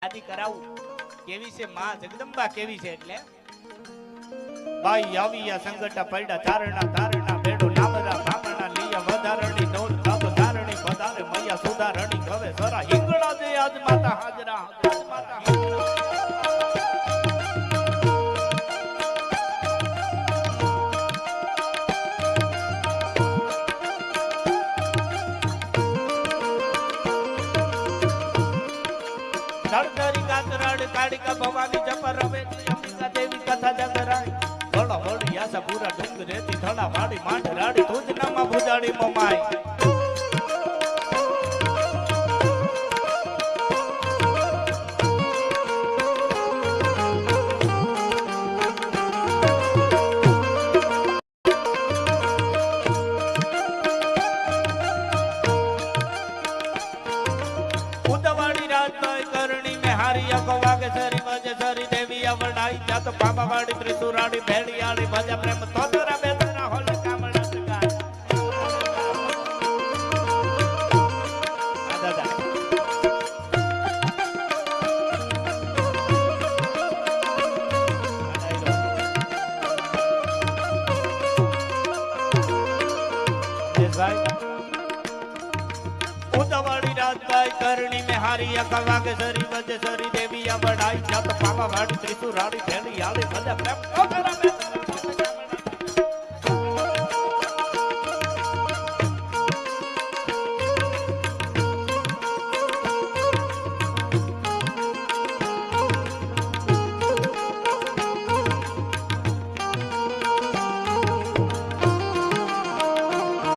આદિ કરાવું કેવી છે માં જગદંબા કેવી છે એટલે ભાઈ આવ્યા સંગટા પડ્યા તારણા તારણા બેડો નામરા બ્રાહ્મણા લીયા વધારણી નોન કાબ ધારણી વધારે મૈયા સુધારણી હવે સરા હિંગળા દે આજ માતા હાજરા આજ માતા काड़िका भवानी जपर रवे अंबिका देवी कथा जगराई थोड़ा होड़ी आशा पूरा ढंग रेती थोड़ा वाड़ी मांड राड़ी तुझ नमा भुजाड़ी ममाई उदवाड़ी रात करणी में हारिया को वागे सरी मजे सरी देवी अवड़ाई जात बाबा वाड़ी त्रिशूराड़ी भेड़ियाड़ी भजा प्रेम तोदरा बेदरा होले कामड़ा सगाई दादा यस भाई उदवाड़ी रात भाई करणी में हारी अकवा के सरी वजे सरी देवी बढ़ाई जब पावा वाड़ी त्रिशूराड़ी भेड़ी आली भजा प्रेम तोदरा बेदरा